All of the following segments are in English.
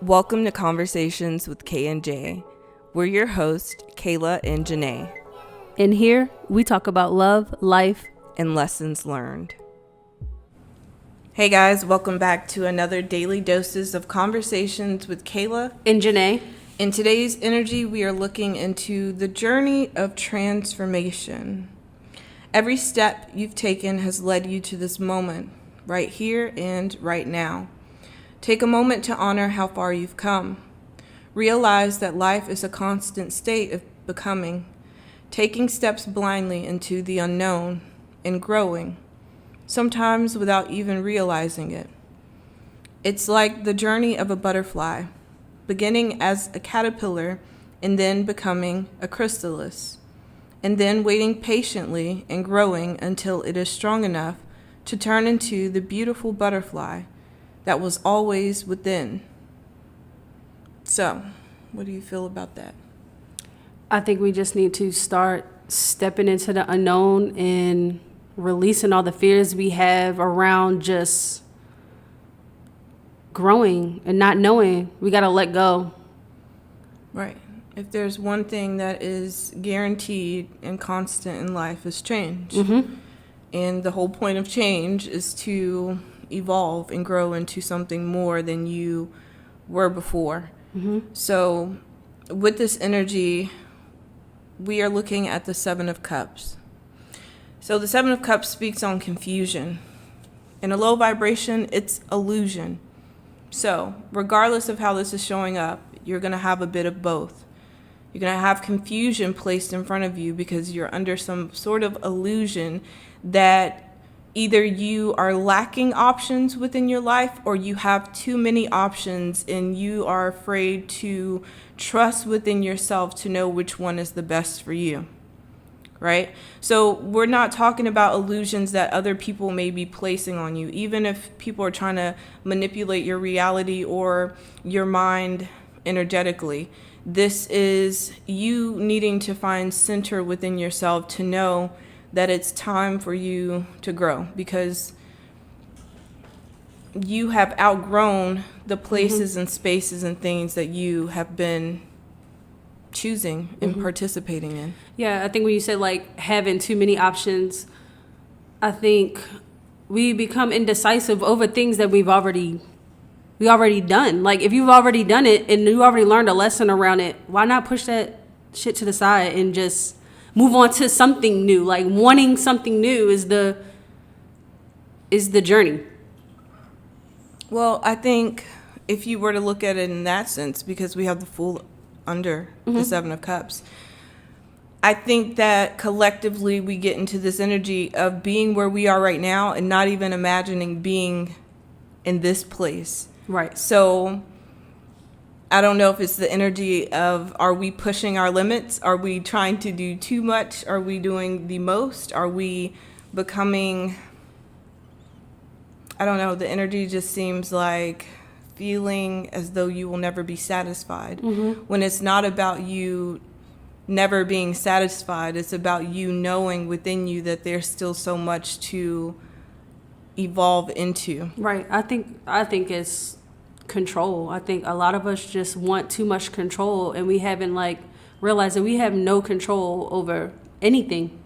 Welcome to Conversations with K and J. We're your hosts, Kayla and Janae. And here, we talk about love, life, and lessons learned. Hey guys, welcome back to another Daily Doses of Conversations with Kayla and Janae. In today's energy, we are looking into the journey of transformation. Every step you've taken has led you to this moment, right here and right now. Take a moment to honor how far you've come. Realize that life is a constant state of becoming, taking steps blindly into the unknown and growing, sometimes without even realizing it. It's like the journey of a butterfly, beginning as a caterpillar and then becoming a chrysalis, and then waiting patiently and growing until it is strong enough to turn into the beautiful butterfly that was always within. So, what do you feel about that? I think we just need to start stepping into the unknown and releasing all the fears we have around just growing and not knowing. We got to let go. Right. If there's one thing that is guaranteed and constant in life, is change. Mm-hmm. And the whole point of change is to evolve and grow into something more than you were before. Mm-hmm. So with this energy, we are looking at the Seven of Cups. So the Seven of Cups speaks on confusion. In a low vibration, it's illusion. So regardless of how this is showing up, you're going to have a bit of both. You're going to have confusion placed in front of you because you're under some sort of illusion that either you are lacking options within your life or you have too many options and you are afraid to trust within yourself to know which one is the best for you, right? So we're not talking about illusions that other people may be placing on you, even if people are trying to manipulate your reality or your mind energetically. This is you needing to find center within yourself to know that it's time for you to grow because you have outgrown the places and spaces and things that you have been choosing and participating in. Yeah, I think when you said like having too many options, I think we become indecisive over things that we already done. Like if you've already done it and you already learned a lesson around it, why not push that shit to the side and just move on to something new? Like wanting something new is the journey. Well, I think if you were to look at it in that sense, because we have the Fool under the Seven of Cups, I think that collectively we get into this energy of being where we are right now and not even imagining being in this place. Right. So I don't know if it's the energy of, are we pushing our limits? Are we trying to do too much? Are we doing the most? Are we becoming, I don't know, the energy just seems like feeling as though you will never be satisfied. When it's not about you never being satisfied, it's about you knowing within you that there's still so much to evolve into. Right. I think it's control. I think a lot of us just want too much control and we haven't like realized that we have no control over anything.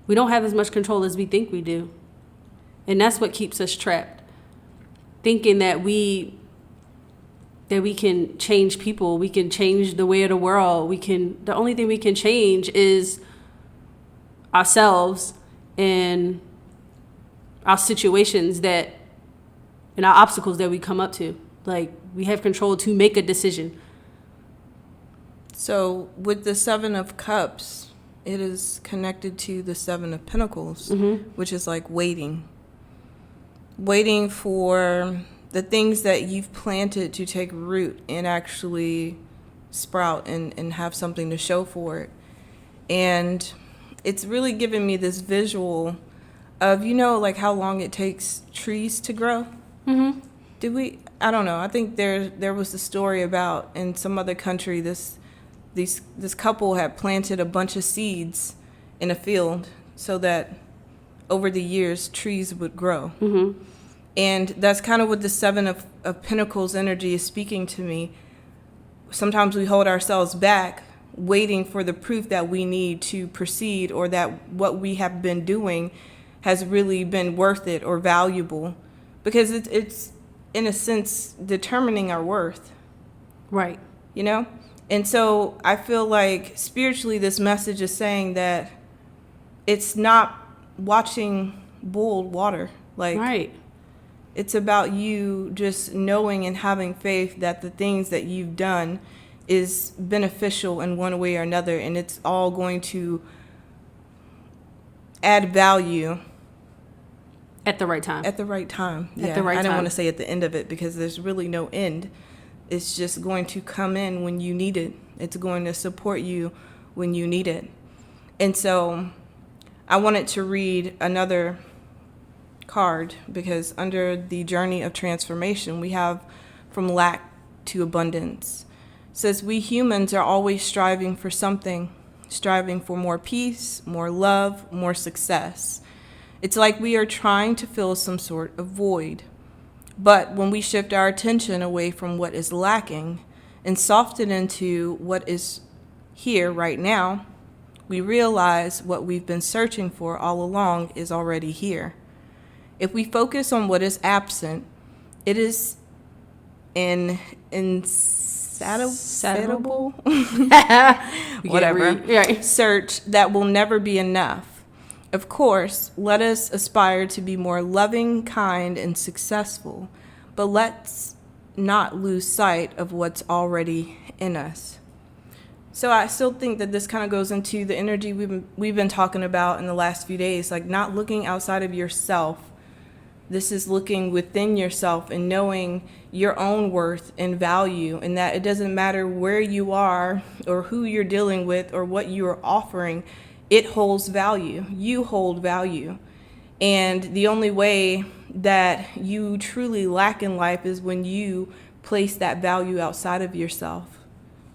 We don't have as much control as we think we do. And that's what keeps us trapped. Thinking that we can change people, we can change the way of the world. The only thing we can change is ourselves and our situations and our obstacles that we come up to. Like we have control to make a decision. So with the Seven of Cups, it is connected to the Seven of Pentacles, which is like waiting for the things that you've planted to take root and actually sprout and have something to show for it. And it's really given me this visual of, like how long it takes trees to grow. I don't know. I think there was a story about in some other country, this couple had planted a bunch of seeds in a field so that over the years trees would grow. And that's kind of what the Seven of Pentacles energy is speaking to me. Sometimes we hold ourselves back, waiting for the proof that we need to proceed, or that what we have been doing has really been worth it or valuable. Because it's in a sense, determining our worth. Right. You know? And so I feel like spiritually this message is saying that it's not watching boiled water. Like, right. It's about you just knowing and having faith that the things that you've done is beneficial in one way or another, and it's all going to add value at the right time. At the right time. At the right time. I don't want to say at the end of it, because there's really no end. It's just going to come in when you need it. It's going to support you when you need it. And so I wanted to read another card, because under the journey of transformation, we have from lack to abundance. It says, we humans are always striving for something, striving for more peace, more love, more success. It's like we are trying to fill some sort of void. But when we shift our attention away from what is lacking and soften into what is here right now, we realize what we've been searching for all along is already here. If we focus on what is absent, it is an insatiable whatever search that will never be enough. Of course, let us aspire to be more loving, kind, and successful, but let's not lose sight of what's already in us. So I still think that this kind of goes into the energy we've been talking about in the last few days, like not looking outside of yourself. This is looking within yourself and knowing your own worth and value, and that it doesn't matter where you are or who you're dealing with or what you are offering. It holds value. You hold value. And the only way that you truly lack in life is when you place that value outside of yourself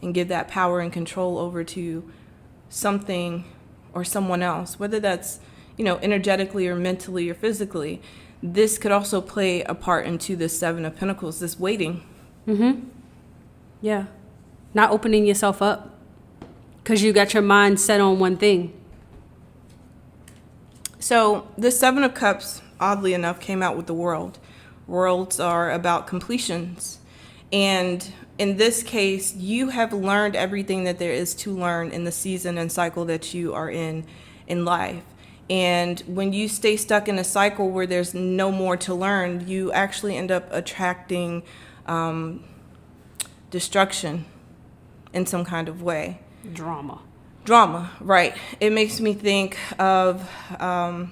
and give that power and control over to something or someone else, whether that's, energetically or mentally or physically. This could also play a part into the Seven of Pentacles, this waiting. Mm-hmm. Yeah. Not opening yourself up because you got your mind set on one thing. So the Seven of Cups, oddly enough, came out with the World. Worlds are about completions. And in this case, you have learned everything that there is to learn in the season and cycle that you are in life. And when you stay stuck in a cycle where there's no more to learn, you actually end up attracting destruction in some kind of way. Drama, right. It makes me think of a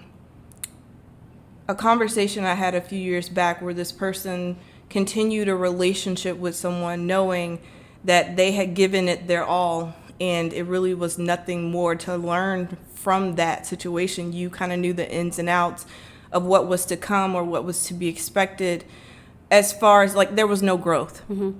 conversation I had a few years back where this person continued a relationship with someone knowing that they had given it their all, and it really was nothing more to learn from that situation. You kind of knew the ins and outs of what was to come or what was to be expected, as far as there was no growth. Mm-hmm.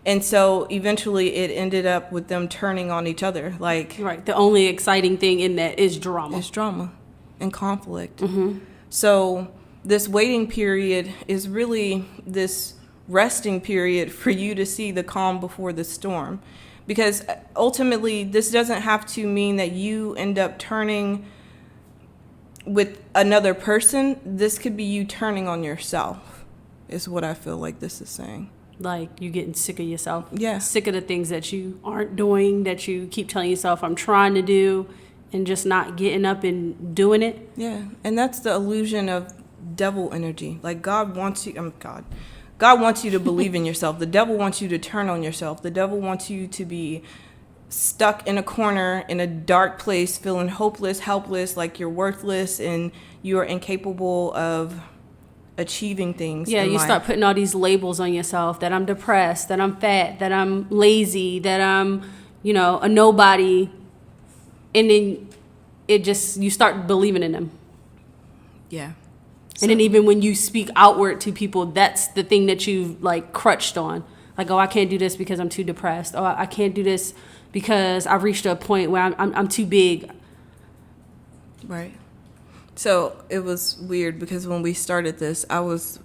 And so eventually it ended up with them turning on each other. Right. The only exciting thing in that is drama. It's drama and conflict. Mm-hmm. So this waiting period is really this resting period for you to see the calm before the storm. Because ultimately, this doesn't have to mean that you end up turning with another person. This could be you turning on yourself, is what I feel like this is saying. Like you getting sick of yourself. Yeah. Sick of the things that you aren't doing, that you keep telling yourself, I'm trying to do, and just not getting up and doing it. Yeah. And that's the illusion of devil energy. Like God wants you, God wants you to believe in yourself. The devil wants you to turn on yourself. The devil wants you to be stuck in a corner in a dark place, feeling hopeless, helpless, like you're worthless and you're incapable of achieving things. Yeah, you start putting all these labels on yourself, that I'm depressed, that I'm fat, that I'm lazy, that I'm, a nobody. And then you start believing in them. Yeah. And then even when you speak outward to people, that's the thing that you've crutched on. Like, oh, I can't do this because I'm too depressed. Oh, I can't do this because I've reached a point where I'm too big. Right. So it was weird because when we started this, I was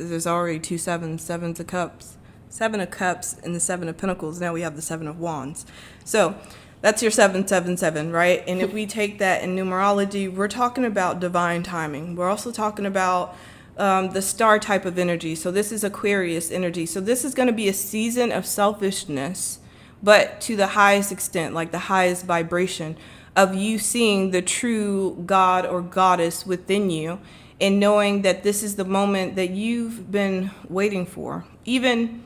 there's already two sevens, sevens of cups, seven of cups, and the seven of pentacles. Now we have the seven of wands. So that's your 777, right? And if we take that in numerology, we're talking about divine timing. We're also talking about the star type of energy. So this is Aquarius energy. So this is going to be a season of selfishness, but to the highest extent, like the highest vibration of you seeing the true God or goddess within you and knowing that this is the moment that you've been waiting for, even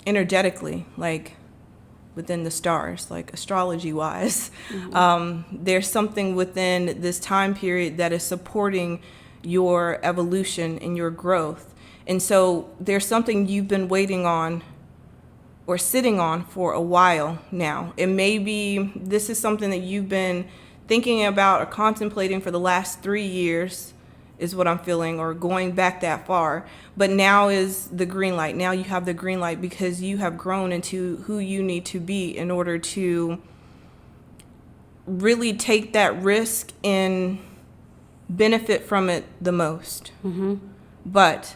energetically, like within the stars, like astrology wise. There's something within this time period that is supporting your evolution and your growth. And so there's something you've been waiting on or sitting on for a while now. It may be this is something that you've been thinking about or contemplating for the last 3 years, is what I'm feeling, or going back that far. But now is the green light. Now you have the green light because you have grown into who you need to be in order to really take that risk and benefit from it the most. But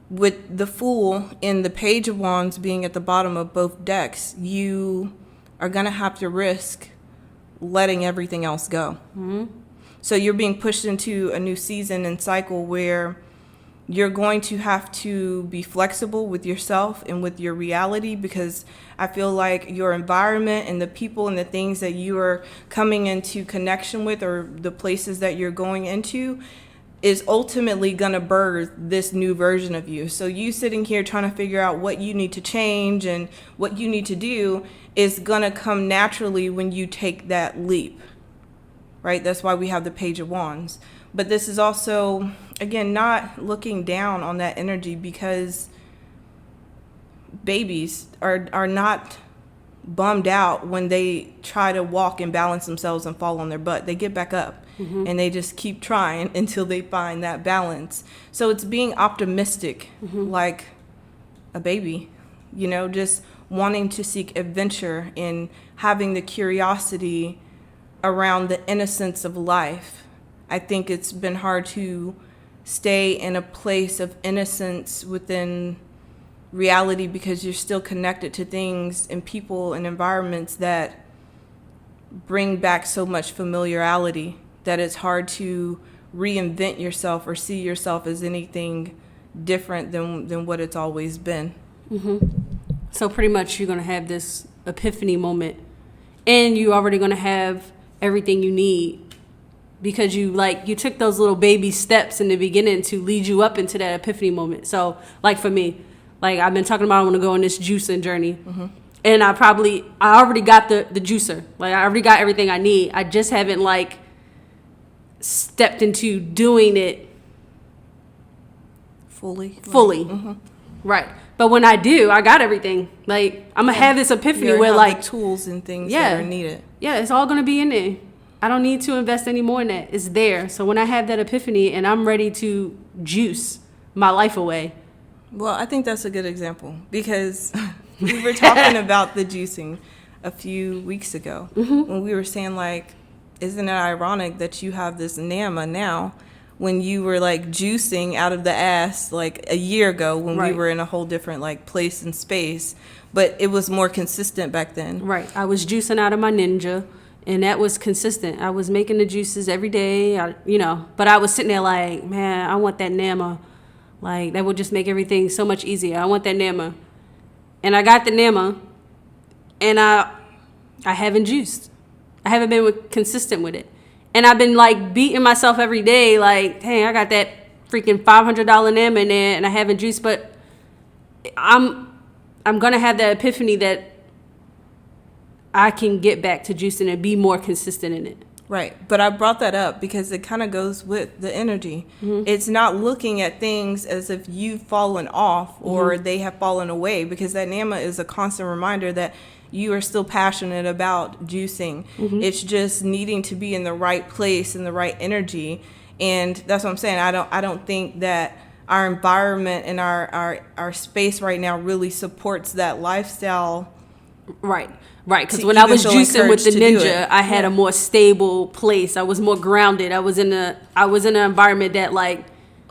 with the Fool and the Page of Wands being at the bottom of both decks, you are going to have to risk letting everything else go. So you're being pushed into a new season and cycle where you're going to have to be flexible with yourself and with your reality, because I feel like your environment and the people and the things that you are coming into connection with, or the places that you're going into, is ultimately going to birth this new version of you. So you sitting here trying to figure out what you need to change and what you need to do is going to come naturally when you take that leap, right? That's why we have the Page of Wands. But this is also, again, not looking down on that energy, because babies are not bummed out when they try to walk and balance themselves and fall on their butt. They get back up and they just keep trying until they find that balance. So it's being optimistic, like a baby, you know, just wanting to seek adventure and having the curiosity around the innocence of life. I think it's been hard to stay in a place of innocence within reality because you're still connected to things and people and environments that bring back so much familiarity that it's hard to reinvent yourself or see yourself as anything different than what it's always been. So pretty much you're going to have this epiphany moment, and you're already going to have everything you need, because you took those little baby steps in the beginning to lead you up into that epiphany moment. So like for me, like I've been talking about, I want to go on this juicing journey. And I already got the juicer. Like I already got everything I need. I just haven't stepped into doing it fully. Right. But when I do, I got everything. Like I'm gonna have this epiphany where the tools and things that are needed. Yeah, it's all gonna be in there. I don't need to invest any more in that. It's there. So when I have that epiphany and I'm ready to juice my life away. Well, I think that's a good example, because we were talking about the juicing a few weeks ago when we were saying, like, isn't it ironic that you have this NAMA now when you were juicing out of the ass a year ago when we were in a whole different place and space, but it was more consistent back then. Right. I was juicing out of my Ninja, and that was consistent. I was making the juices every day, but I was sitting there like, man, I want that NAMA. That would just make everything so much easier. I want that NAMA. And I got the NAMA, and I haven't juiced. I haven't been consistent with it. And I've been beating myself every day, dang, I got that freaking $500 NAMA in there and I haven't juiced, but I'm going to have that epiphany that I can get back to juicing and be more consistent in it. Right. But I brought that up because it kind of goes with the energy. It's not looking at things as if you've fallen off or they have fallen away, because that NAMA is a constant reminder that you are still passionate about juicing. It's just needing to be in the right place and the right energy. And that's what I'm saying. I don't think that our environment and our space right now really supports that lifestyle. Right. Because when I was juicing with the Ninja, I had a more stable place. I was more grounded. I was in an environment that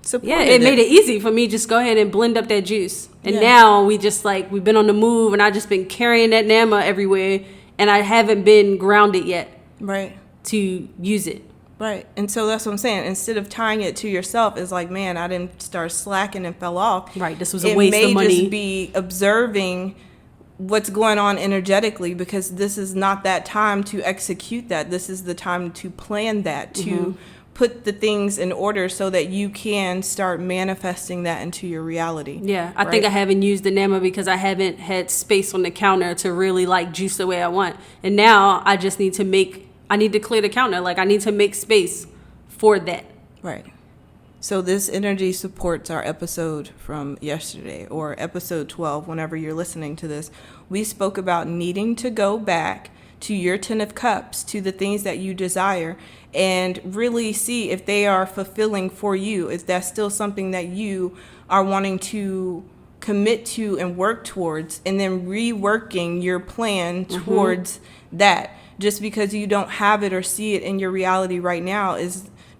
supported Yeah, it made it easy for me. Just go ahead and blend up that juice. And now we just like, we've been on the move, and I just been carrying that NAMA everywhere, and I haven't been grounded yet. Right. To use it. Right. And so that's what I'm saying. Instead of tying it to yourself, it's like, man, I didn't start slacking and fell off. Right. This was a waste of money. It may just be observing what's going on energetically, because this is not that time to execute that. This is the time to plan that, to put the things in order so that you can start manifesting that into your reality. Yeah. I think I haven't used the NAMA because I haven't had space on the counter to really like juice the way I want. And now I just need to I need to clear the counter. Like, I need to make space for that. Right. So this energy supports our episode from yesterday, or episode 12, whenever you're listening to this. We spoke about needing to go back to your 10 of cups, to the things that you desire, and really see if they are fulfilling for you. If that's still something that you are wanting to commit to and work towards, and then reworking your plan towards that. Just because you don't have it or see it in your reality right now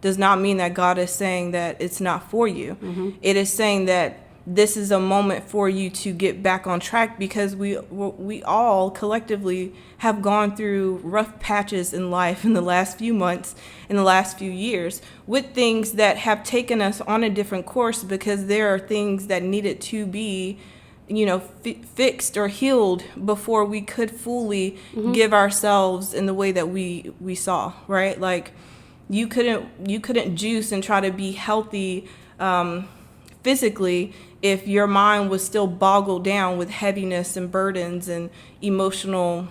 does not mean that God is saying that it's not for you. It is saying that this is a moment for you to get back on track, because we all collectively have gone through rough patches in life in the last few months, in the last few years, with things that have taken us on a different course, because there are things that needed to be fixed or healed before we could fully give ourselves in the way that we saw, right? Like, you couldn't juice and try to be healthy physically if your mind was still boggled down with heaviness and burdens and emotional,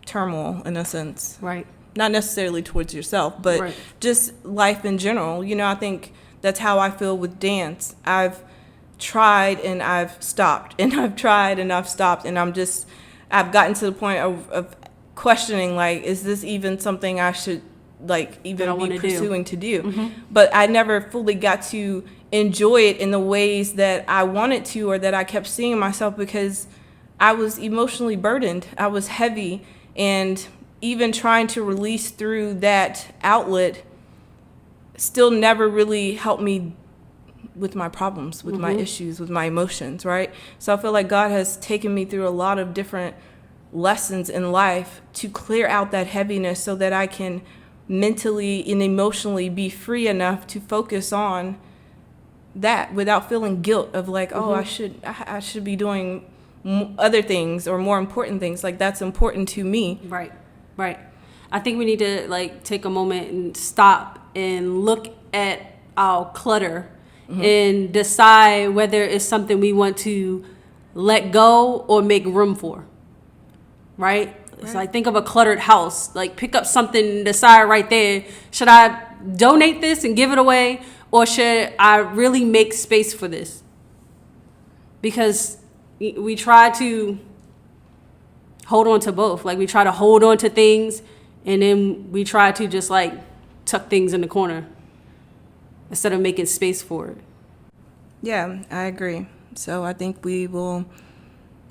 turmoil, in a sense. Right. Not necessarily towards yourself, but just life in general. I think that's how I feel with dance. I've tried and I've stopped, and I've tried and I've stopped, and I've gotten to the point of questioning, like, is this even something I should even be pursuing to do? But I never fully got to enjoy it in the ways that I wanted to, or that I kept seeing myself, because I was emotionally burdened. I was heavy, and even trying to release through that outlet still never really helped me with my problems, with my issues, with my emotions, right? So I feel like God has taken me through a lot of different lessons in life to clear out that heaviness, so that I can mentally and emotionally be free enough to focus on that without feeling guilt of like, oh, I should be doing other things or more important things. Like, that's important to me. Right. I think we need to take a moment and stop and look at our clutter and decide whether it's something we want to let go or make room for. Right? It's like, think of a cluttered house. Like, pick up something and decide right there, should I donate this and give it away, or should I really make space for this? Because we try to hold on to both. Like, we try to hold on to things, and then we try to just tuck things in the corner instead of making space for it. Yeah, I agree. So I think we will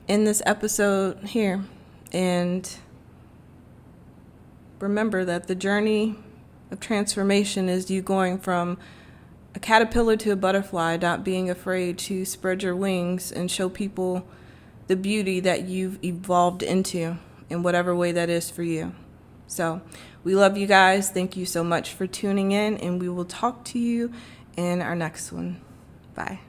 end this episode here, and remember that the journey of transformation is you going from a caterpillar to a butterfly, not being afraid to spread your wings and show people the beauty that you've evolved into in whatever way that is for you. So we love you guys. Thank you so much for tuning in, and we will talk to you in our next one. Bye.